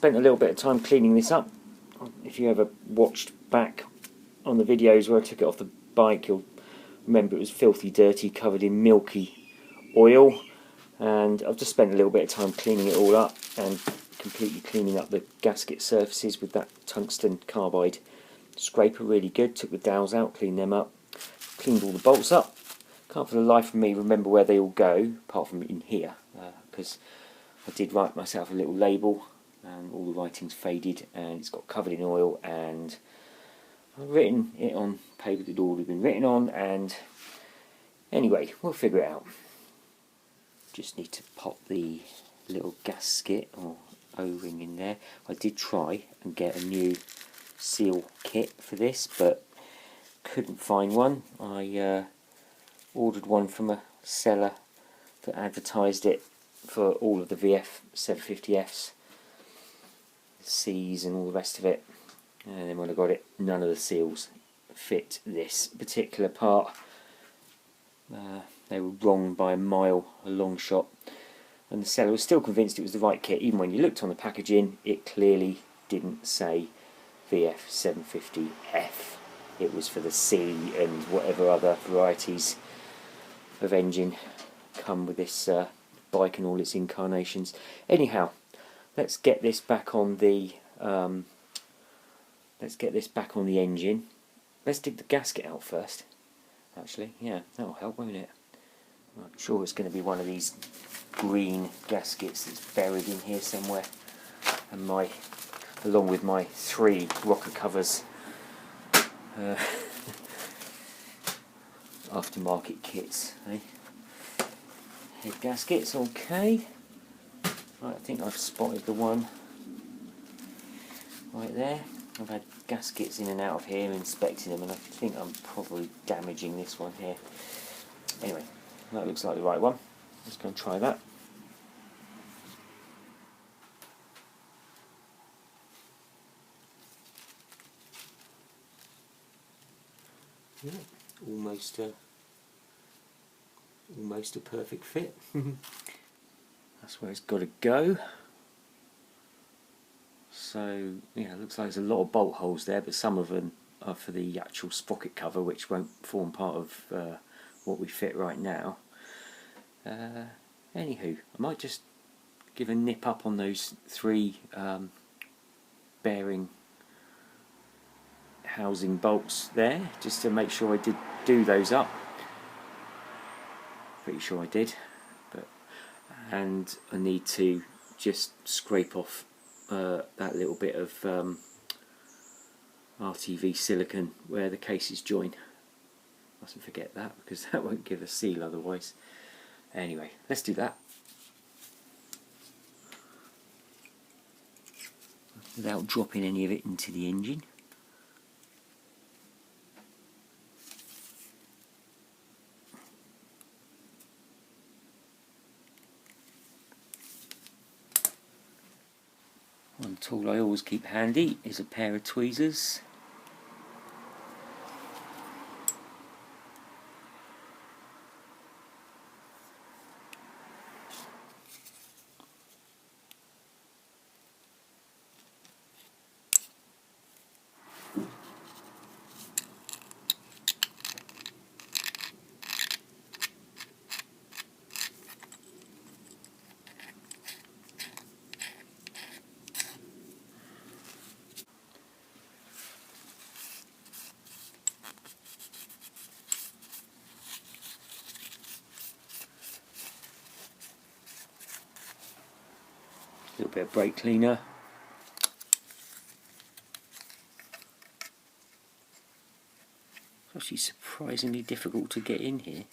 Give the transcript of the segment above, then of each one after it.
spent a little bit of time cleaning this up. If you ever watched back on the videos where I took it off the bike, you'll remember it was filthy dirty, covered in milky oil, and I've just spent a little bit of time cleaning it all up and completely cleaning up the gasket surfaces with that tungsten carbide scraper. Really good. Took the dowels out, cleaned them up, cleaned all the bolts up. Can't for the life of me remember where they all go, apart from in here, because I did write myself a little label and all the writing's faded and it's got covered in oil, and I've written it on paper that had already been written on, and anyway, we'll figure it out. Just need to pop the little gasket or O-ring in there. I did try and get a new seal kit for this, but couldn't find one. I ordered one from a seller that advertised it for all of the VF750Fs, C's and all the rest of it, and then when I got it, none of the seals fit this particular part. They were wrong by a mile, a long shot, and the seller was still convinced it was the right kit. Even when you looked on the packaging, it clearly didn't say VF750F. It was for the C and whatever other varieties of engine come with this bike and all its incarnations. Anyhow, let's get this back on the engine. Let's dig the gasket out first. Actually, yeah, that'll help, won't it? I'm sure it's going to be one of these green gaskets that's buried in here somewhere, and along with my 3 rocker covers, aftermarket kits. Eh? Head gaskets, okay. Right, I think I've spotted the one right there. I've had gaskets in and out of here, inspecting them, and I think I'm probably damaging this one here. Anyway, that looks like the right one. Let's go and try that. Yeah, almost a perfect fit. That's where it's got to go. So yeah, it looks like there's a lot of bolt holes there, but some of them are for the actual sprocket cover, which won't form part of what we fit right now. Anywho, I might just give a nip up on those 3 bearing housing bolts there, just to make sure I did do those up. Pretty sure I did, and I need to just scrape off that little bit of RTV silicone where the cases join. Mustn't forget that, because that won't give a seal otherwise. Anyway, let's do that without dropping any of it into the engine. One tool I always keep handy is a pair of tweezers. A little bit of brake cleaner. It's actually surprisingly difficult to get in here.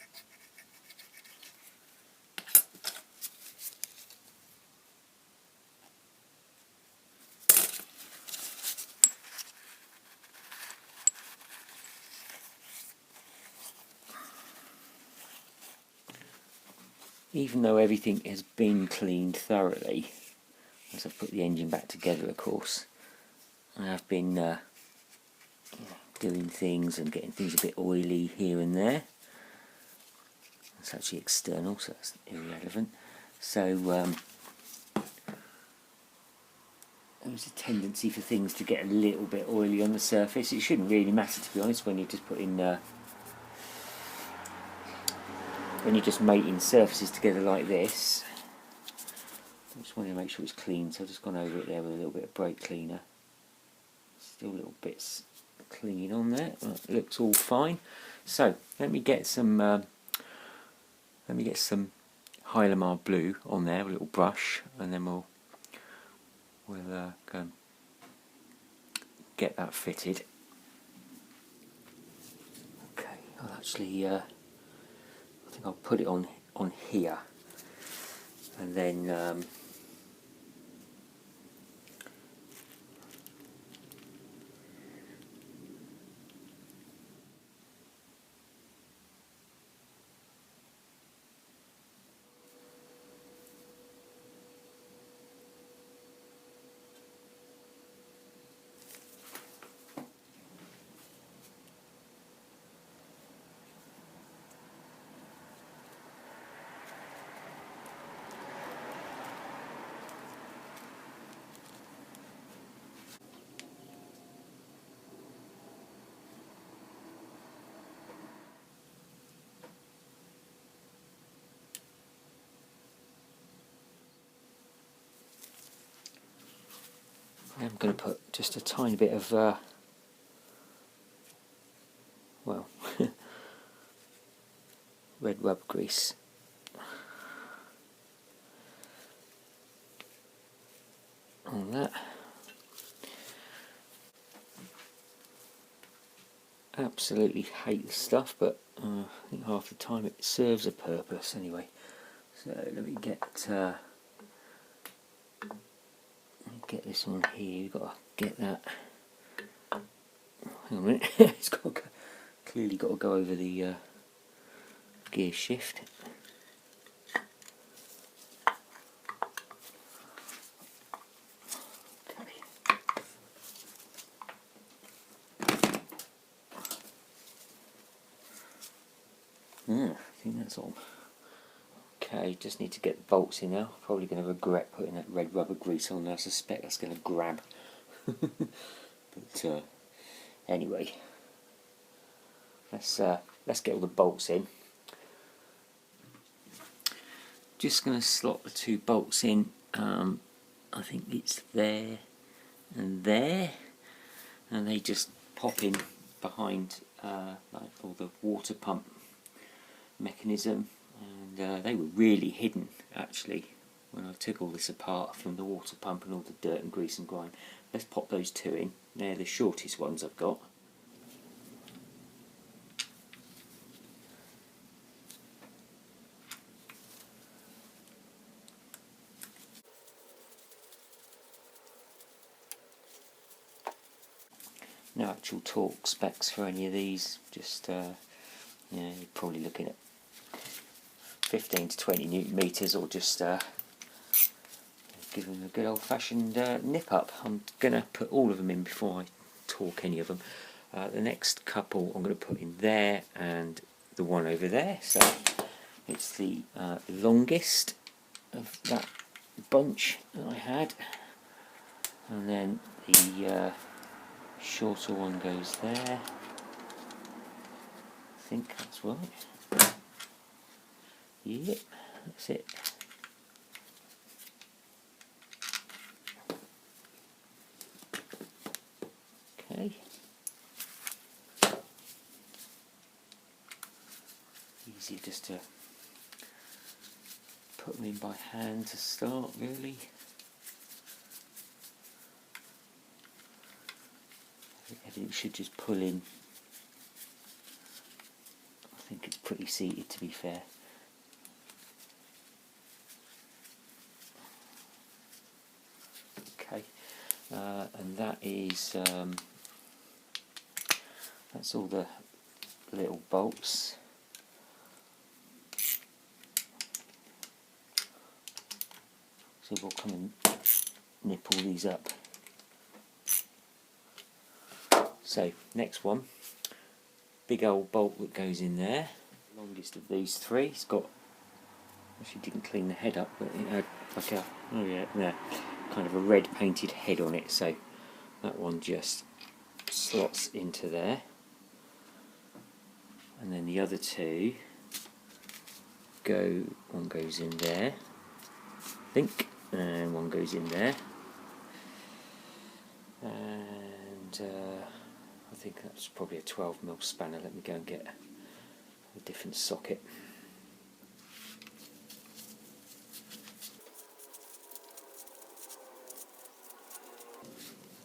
Even though everything has been cleaned thoroughly, as I've put the engine back together, of course, I have been doing things and getting things a bit oily here and there. It's actually external, so that's irrelevant. So there's a tendency for things to get a little bit oily on the surface. It shouldn't really matter, to be honest, when you're just putting when you're just mating surfaces together like this. I just wanted to make sure it's clean, so I've just gone over it there with a little bit of brake cleaner. Still little bits clinging on there. Well, it looks all fine. So let me get some Hylamar blue on there, a little brush, and then we'll go and get that fitted. Okay, I'll actually I think I'll put it on here, and then I'm going to put just a tiny bit of, well, red rubber grease on that. Absolutely hate this stuff, but I think half the time it serves a purpose anyway. So let me get this on here. You've got to get that. Hang on a minute. It's clearly got to go over the gear shift. I think that's all. Okay, just need to get the bolts in now. Probably going to regret putting that red rubber grease on there. I suspect that's going to grab. But anyway, let's get all the bolts in. Just going to slot the two bolts in. I think it's there, and they just pop in behind like all the water pump mechanism, and they were really hidden actually when I took all this apart from the water pump and all the dirt and grease and grime. Let's pop those two in. They're the shortest ones I've got. No actual torque specs for any of these, just you're probably looking at 15 to 20 newton meters, or just give them a good old-fashioned nip up. I'm going to put all of them in before I torque any of them. The next couple I'm going to put in there, and the one over there, so it's the longest of that bunch that I had, and then the shorter one goes there. I think that's right. Yep, that's it. Okay. Easier just to put them in by hand to start, really. Everything should just pull in. I think it's pretty seated, to be fair. Okay, and that is that's all the little bolts. So we'll come and nip all these up. So next one, big old bolt that goes in there. Longest of these three. It's got, actually didn't clean the head up, but it had like a, oh yeah, there. kind of a red painted head on it, so that one just slots into there, and then the other two one goes in there, I think, and one goes in there, and I think that's probably a 12mm spanner. Let me go and get a different socket.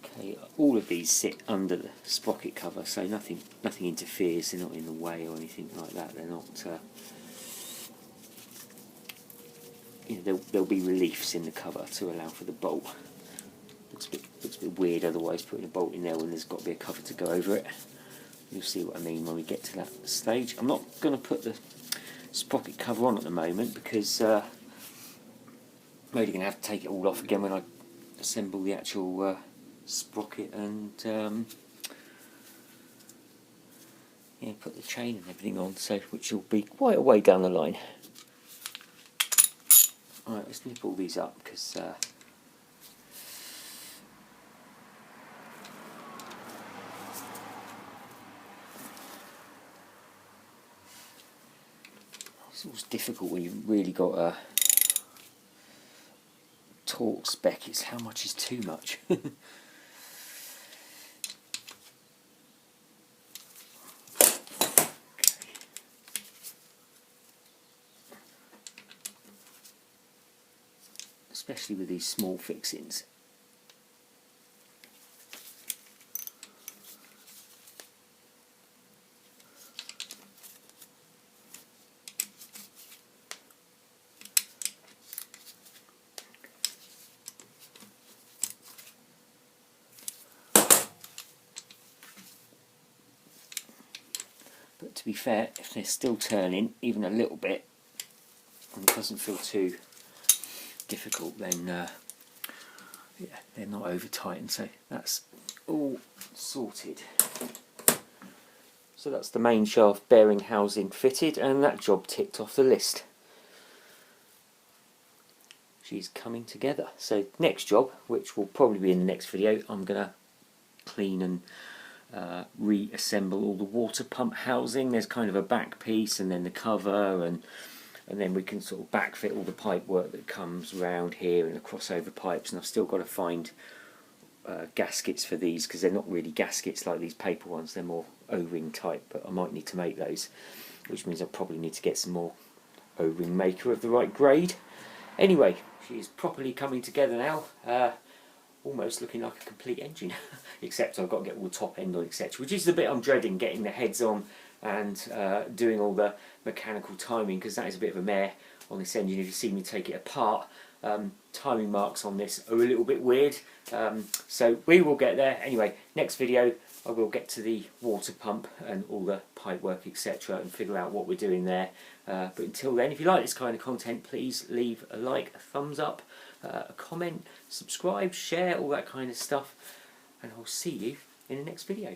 Okay, all of these sit under the sprocket cover, so nothing interferes. They're not in the way or anything like that. They're not. There'll be reliefs in the cover to allow for the bolt. Looks a bit weird otherwise putting a bolt in there when there's got to be a cover to go over it. You'll see what I mean when we get to that stage. I'm not going to put the sprocket cover on at the moment because I'm only going to have to take it all off again when I assemble the actual sprocket and put the chain and everything on, so which will be quite a way down the line. Alright, let's nip all these up because it's always difficult when you've really got a torque spec. It's how much is too much. Especially with these small fixings. But to be fair, if they're still turning even a little bit and it doesn't feel too difficult, then yeah, they're not over tightened, so that's all sorted. So that's the main shaft bearing housing fitted, and that job ticked off the list. She's coming together. So next job, which will probably be in the next video, I'm going to clean and reassemble all the water pump housing. There's kind of a back piece and then the cover, and then we can sort of backfit all the pipe work that comes round here and the crossover pipes. And I've still got to find gaskets for these, because they're not really gaskets like these paper ones, they're more O-ring type, but I might need to make those, which means I probably need to get some more O-ring maker of the right grade. Anyway, she's properly coming together now, almost looking like a complete engine, except I've got to get all the top end on, etc., which is the bit I'm dreading, getting the heads on and doing all the mechanical timing, because that is a bit of a mare on this engine. If you see me take it apart, timing marks on this are a little bit weird, so we will get there. Anyway, next video I will get to the water pump and all the pipe work, etc., and figure out what we're doing there. But until then, if you like this kind of content, please leave a like, a thumbs up, a comment, subscribe, share, all that kind of stuff, and I'll see you in the next video.